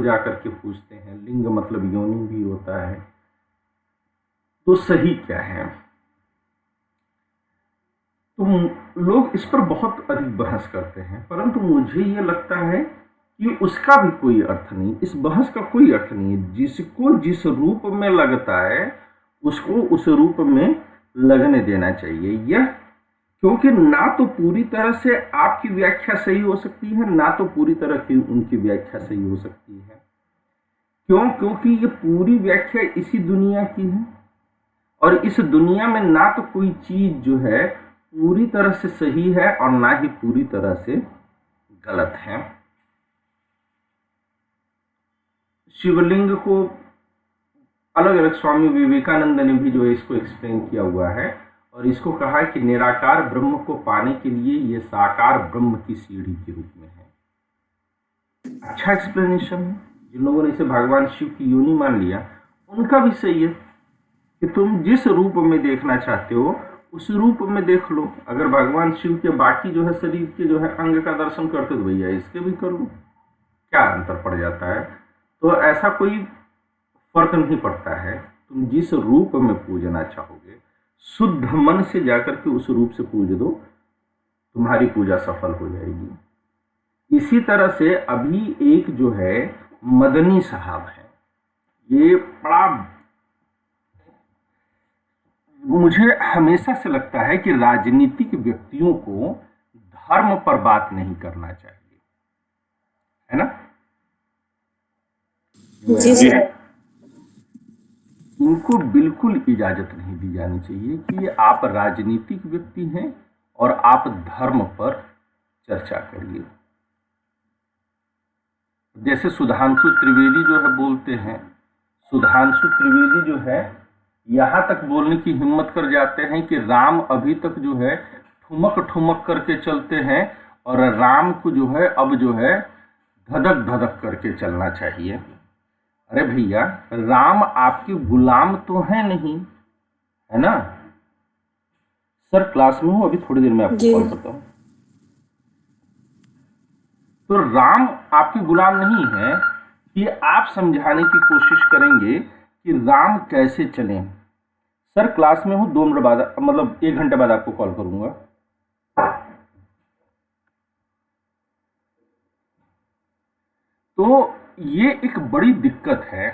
जा करके पूछते हैं, लिंग मतलब योनि भी होता है, तो सही क्या है? तो लोग इस पर बहुत अधिक बहस करते हैं, परंतु मुझे ये लगता है कि उसका भी कोई अर्थ नहीं, इस बहस का कोई अर्थ नहीं है। जिसको जिस रूप में लगता है उसको उस रूप में लगने देना चाहिए। यह क्योंकि ना तो पूरी तरह से आपकी व्याख्या सही हो सकती है, ना तो पूरी तरह की उनकी व्याख्या सही हो सकती है। क्यों? क्योंकि ये पूरी व्याख्या इसी दुनिया की है, और इस दुनिया में ना तो कोई चीज जो है पूरी तरह से सही है और ना ही पूरी तरह से गलत है। शिवलिंग को अलग अलग स्वामी विवेकानंद ने भी जो है इसको एक्सप्लेन किया हुआ है, और इसको कहा है कि निराकार ब्रह्म को पाने के लिए ये साकार ब्रह्म की सीढ़ी के रूप में है। अच्छा एक्सप्लेनेशन है। जिन लोगों ने इसे भगवान शिव की योनि मान लिया उनका भी सही है कि तुम जिस रूप में देखना चाहते हो उस रूप में देख लो। अगर भगवान शिव के बाकी जो है शरीर के जो है अंग का दर्शन करते तो भैया इसके भी कर लो, क्या अंतर पड़ जाता है? तो ऐसा कोई फर्क नहीं पड़ता है। तुम जिस रूप में पूजना चाहोगे शुद्ध मन से जाकर के उस रूप से पूज दो, तुम्हारी पूजा सफल हो जाएगी। इसी तरह से अभी एक जो है मदनी साहब है, ये बड़ा मुझे हमेशा से लगता है कि राजनीतिक व्यक्तियों को धर्म पर बात नहीं करना चाहिए, है ना? जी सर। इनको बिल्कुल इजाजत नहीं दी जानी चाहिए कि आप राजनीतिक व्यक्ति हैं और आप धर्म पर चर्चा करिए। जैसे सुधांशु त्रिवेदी जो है बोलते हैं, सुधांशु त्रिवेदी जो है यहाँ तक बोलने की हिम्मत कर जाते हैं कि राम अभी तक जो है ठुमक ठुमक करके चलते हैं और राम को जो है अब जो है धधक धधक करके चलना चाहिए। अरे भैया, राम आपके गुलाम तो है नहीं, है ना? सर क्लास में हूँ, अभी थोड़ी देर में आपको कॉल करता हूँ। तो राम आपके गुलाम नहीं है कि आप समझाने की कोशिश करेंगे कि राम कैसे चलें। सर क्लास में हूँ, 2 मिनट बाद, मतलब 1 घंटे बाद आपको कॉल करूंगा। तो ये एक बड़ी दिक्कत है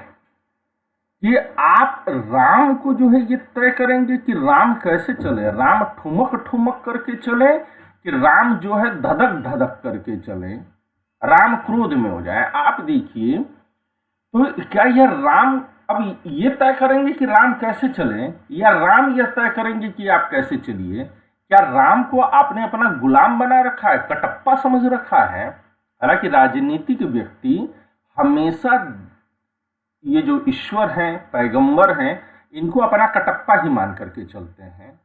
कि आप राम को जो है ये तय करेंगे कि राम कैसे चले, राम ठुमक ठुमक करके चले कि राम जो है धधक धधक करके चले, राम क्रोध में हो जाए। आप देखिए, तो क्या यह राम अब ये तय करेंगे कि राम कैसे चले, या राम यह तय करेंगे कि आप कैसे चलिए? क्या राम को आपने अपना गुलाम बना रखा है, कटप्पा समझ रखा है? हालांकि राजनीतिक व्यक्ति हमेशा ये जो ईश्वर हैं, पैगंबर हैं, इनको अपना कटप्पा ही मान करके चलते हैं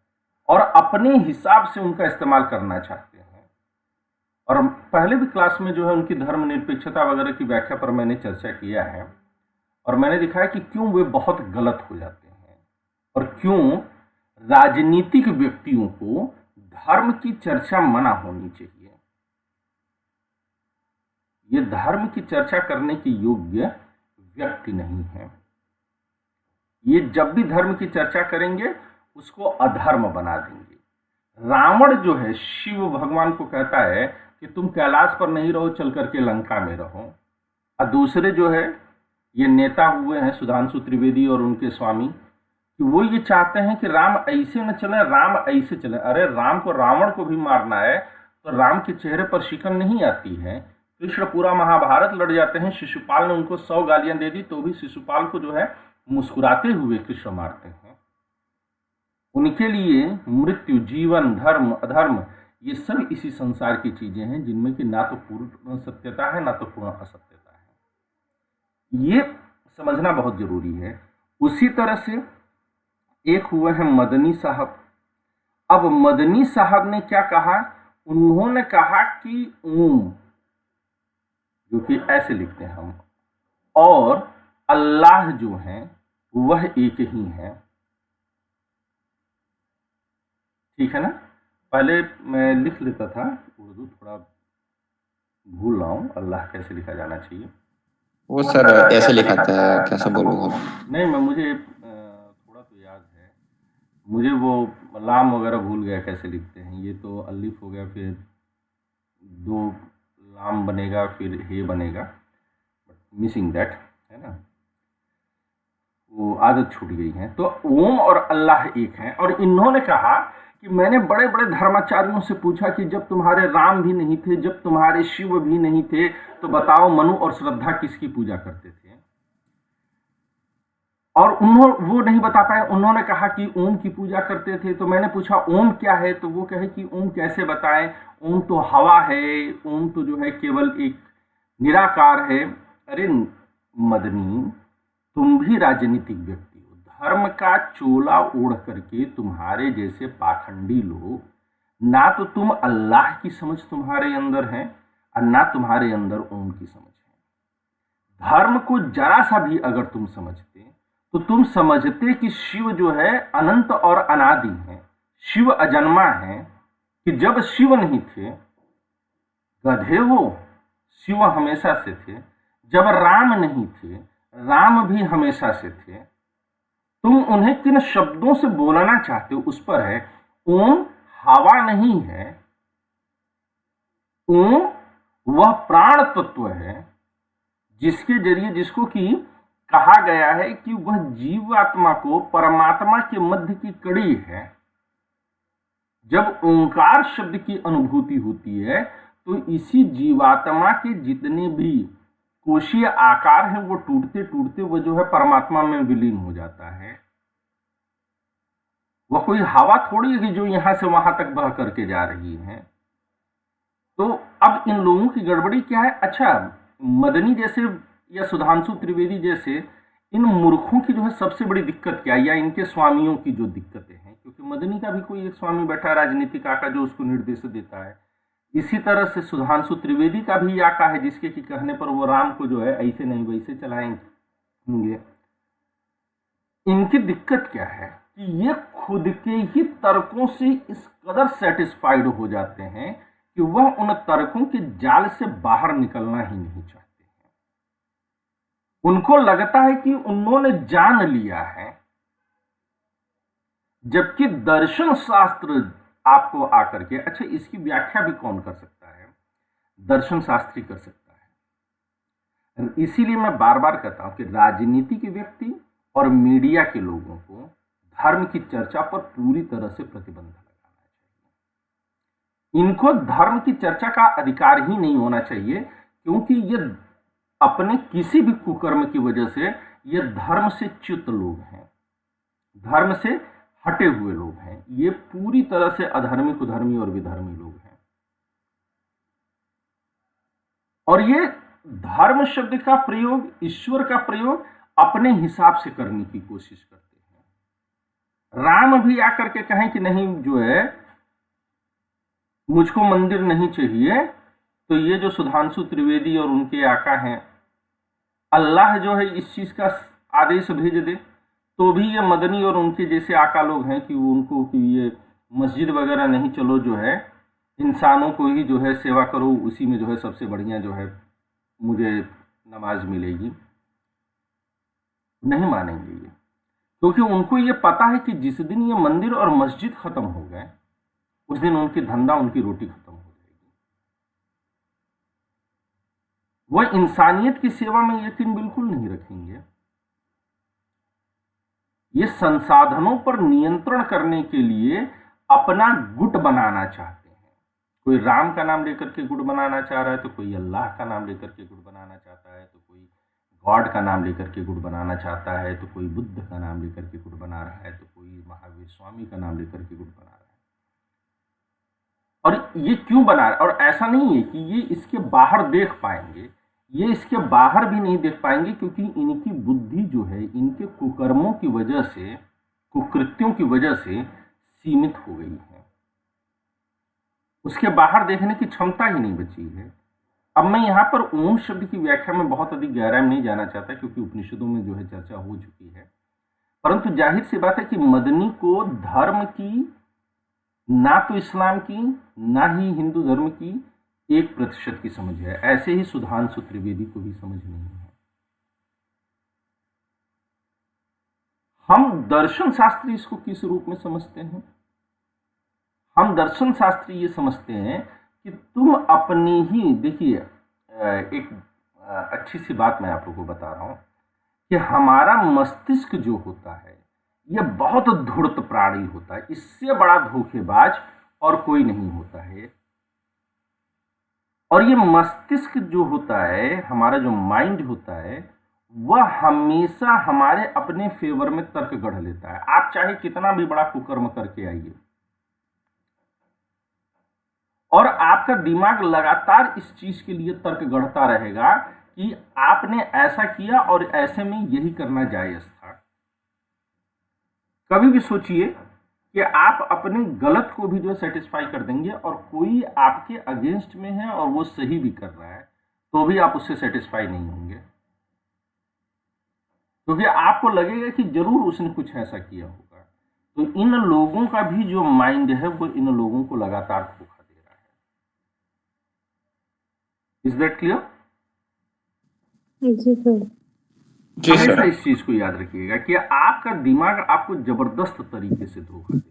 और अपने हिसाब से उनका इस्तेमाल करना चाहते हैं। और पहले भी क्लास में जो है उनकी धर्मनिरपेक्षता वगैरह की व्याख्या पर मैंने चर्चा किया है, और मैंने दिखाया कि क्यों वे बहुत गलत हो जाते हैं और क्यों राजनीतिक व्यक्तियों को धर्म की चर्चा मना होनी चाहिए। ये धर्म की चर्चा करने के योग्य व्यक्ति नहीं है। ये जब भी धर्म की चर्चा करेंगे उसको अधर्म बना देंगे। रावण जो है शिव भगवान को कहता है कि तुम कैलाश पर नहीं रहो, चल करके लंका में रहो। और दूसरे जो है ये नेता हुए हैं सुधांशु त्रिवेदी और उनके स्वामी, कि वो ये चाहते हैं कि राम ऐसे न चले, राम ऐसे चले। अरे राम को, रावण को भी मारना है तो राम के चेहरे पर शिकन नहीं आती है। कृष्ण पूरा महाभारत लड़ जाते हैं, शिशुपाल ने उनको 100 गालियां दे दी तो भी शिशुपाल को जो है मुस्कुराते हुए कृष्ण मारते हैं। उनके लिए मृत्यु, जीवन, धर्म, अधर्म, ये सब इसी संसार की चीजें हैं जिनमें कि ना तो पूर्ण सत्यता है ना तो पूर्ण असत्यता है। ये समझना बहुत जरूरी है। उसी तरह से एक हुए हैं मदनी साहब। अब मदनी साहब ने क्या कहा? उन्होंने कहा कि ओम, जो कि ऐसे लिखते हैं हम, और अल्लाह जो है वह एक ही है। ठीक है ना? पहले मैं लिख लेता था, उर्दू थोड़ा भूल रहा हूं, अल्लाह कैसे लिखा जाना चाहिए। वो सर ऐसे लिखा था, कैसे बोलूँगा। नहीं, मैं मुझे थोड़ा तो याद है। मुझे वो लाम वगैरह भूल गया कैसे लिखते हैं। ये तो अलिफ हो गया, फिर दो लाम बनेगा, फिर हे बनेगा, मिसिंग दैट, है ना। वो आदत छूट गई है। तो ओम और अल्लाह एक हैं। और इन्होंने कहा कि मैंने बड़े बड़े धर्माचार्यों से पूछा कि जब तुम्हारे राम भी नहीं थे, जब तुम्हारे शिव भी नहीं थे, तो बताओ मनु और श्रद्धा किसकी पूजा करते थे। और वो नहीं बता पाए। उन्होंने कहा कि ओम की पूजा करते थे। तो मैंने पूछा ओम क्या है, तो वो कहे कि ओम कैसे बताएं, ओम तो हवा है, ओम तो जो है केवल एक निराकार है। अरे मदनी, तुम भी राजनीतिक व्यक्ति हो। धर्म का चोला ओढ़ करके तुम्हारे जैसे पाखंडी लोग, ना तो तुम अल्लाह की समझ तुम्हारे अंदर है और ना तुम्हारे अंदर ओम की समझ है। धर्म को जरा सा भी अगर तुम समझते तो तुम समझते कि शिव जो है अनंत और अनादि है, शिव अजन्मा है। कि जब शिव नहीं थे, गधे हो, शिव हमेशा से थे। जब राम नहीं थे, राम भी हमेशा से थे। तुम उन्हें किन शब्दों से बोलना चाहते हो उस पर है। ओम हवा नहीं है, ओम वह प्राण तत्व है जिसके जरिए, जिसको कि कहा गया है कि वह जीवात्मा को परमात्मा के मध्य की कड़ी है। जब ओंकार शब्द की अनुभूति होती है तो इसी जीवात्मा के जितने भी कोशीय आकार हैं वो टूटते टूटते वो जो है परमात्मा में विलीन हो जाता है। वह कोई हवा थोड़ी है जो यहां से वहां तक बह करके जा रही है। तो अब इन लोगों की गड़बड़ी क्या है। अच्छा, मदनी जैसे या सुधांशु त्रिवेदी जैसे इन मूर्खों की जो है सबसे बड़ी दिक्कत क्या है, या इनके स्वामियों की जो दिक्कतें हैं, क्योंकि मदनी का भी कोई एक स्वामी बैठा है राजनीतिक आका जो उसको निर्देश देता है। इसी तरह से सुधांशु त्रिवेदी का भी आका है जिसके कि कहने पर वो राम को जो है ऐसे नहीं वैसे चलाएंगे। इनकी दिक्कत क्या है कि ये खुद के ही तर्कों से इस कदर सेटिस्फाइड हो जाते हैं कि वह उन तर्कों के जाल से बाहर निकलना ही नहीं चाहते हैं। उनको लगता है कि उन्होंने जान लिया है, जबकि दर्शन शास्त्र आपको आकर के, अच्छा इसकी व्याख्या भी कौन कर सकता है, दर्शन शास्त्री कर सकता है। इसीलिए मैं बार बार कहता हूं कि राजनीति के व्यक्ति और मीडिया के लोगों को धर्म की चर्चा पर पूरी तरह से प्रतिबंध लगाना चाहिए। इनको धर्म की चर्चा का अधिकार ही नहीं होना चाहिए, क्योंकि ये अपने किसी भी कुकर्म की वजह से ये धर्म से च्युत लोग हैं, धर्म से हटे हुए लोग हैं। ये पूरी तरह से अधर्मी, कुधर्मी और विधर्मी लोग हैं। और ये धर्म शब्द का प्रयोग, ईश्वर का प्रयोग अपने हिसाब से करने की कोशिश करते हैं। राम भी आकर के कहें कि नहीं जो है मुझको मंदिर नहीं चाहिए, तो ये जो सुधांशु त्रिवेदी और उनके आका हैं, अल्लाह जो है इस चीज का आदेश भेज दे तो भी ये मदनी और उनके जैसे आका लोग हैं कि वो उनको कि ये मस्जिद वगैरह नहीं, चलो जो है इंसानों को ही जो है सेवा करो, उसी में जो है सबसे बढ़िया जो है मुझे नमाज मिलेगी। नहीं मानेंगे ये, क्योंकि उनको ये पता है कि जिस दिन ये मंदिर और मस्जिद खत्म हो गए उस दिन उनकी धंधा, उनकी रोटी खत्म हो जाएगी। वह इंसानियत की सेवा में यकीन बिल्कुल नहीं रखेंगे। ये संसाधनों पर नियंत्रण करने के लिए अपना गुट बनाना चाहते हैं। कोई राम का नाम लेकर के गुट बनाना चाह रहा है, तो कोई अल्लाह का नाम लेकर के गुट बनाना चाहता है, तो कोई गॉड का नाम लेकर के गुट बनाना चाहता है, तो कोई बुद्ध का नाम लेकर के गुट बना रहा है, तो कोई महावीर स्वामी का नाम लेकर के गुट बना रहा है। और ये क्यों बना रहा है? और ऐसा नहीं है कि ये इसके बाहर देख पाएंगे, ये इसके बाहर भी नहीं देख पाएंगे, क्योंकि इनकी बुद्धि जो है इनके कुकर्मों की वजह से, कुकृत्यों की वजह से सीमित हो गई है। उसके बाहर देखने की क्षमता ही नहीं बची है। अब मैं यहाँ पर ओम शब्द की व्याख्या में बहुत अधिक गहराई में नहीं जाना चाहता, क्योंकि उपनिषदों में जो है चर्चा हो चुकी है। परंतु जाहिर सी बात है कि मदनी को धर्म की, ना तो इस्लाम की ना ही हिंदू धर्म की 1% की समझ है। ऐसे ही सुधांशु त्रिवेदी को भी समझ नहीं है। हम दर्शन शास्त्री इसको किस रूप में समझते हैं? हम दर्शन शास्त्री ये समझते हैं कि तुम अपनी ही, देखिए एक अच्छी सी बात मैं आप लोगों को बता रहा हूं कि हमारा मस्तिष्क जो होता है ये बहुत धूर्त प्राणी होता है, इससे बड़ा धोखेबाज और कोई नहीं होता है। और ये मस्तिष्क जो होता है, हमारा जो माइंड होता है, वह हमेशा हमारे अपने फेवर में तर्क गढ़ लेता है। आप चाहे कितना भी बड़ा कुकर्म करके आइए और आपका दिमाग लगातार इस चीज के लिए तर्क गढ़ता रहेगा कि आपने ऐसा किया और ऐसे में यही करना जायज था। कभी भी सोचिए कि आप अपने गलत को भी जो सेटिस्फाई कर देंगे और कोई आपके अगेंस्ट में है और वो सही भी कर रहा है तो भी आप उससे सेटिस्फाई नहीं होंगे, क्योंकि आपको लगेगा कि जरूर उसने कुछ ऐसा किया होगा। तो इन लोगों का भी जो माइंड है वो इन लोगों को लगातार धोखा दे रहा है। Is that clear? जी सर। जी हमेशा सर। इस चीज को याद रखिएगा कि आपका दिमाग आपको जबरदस्त तरीके से धोखा दे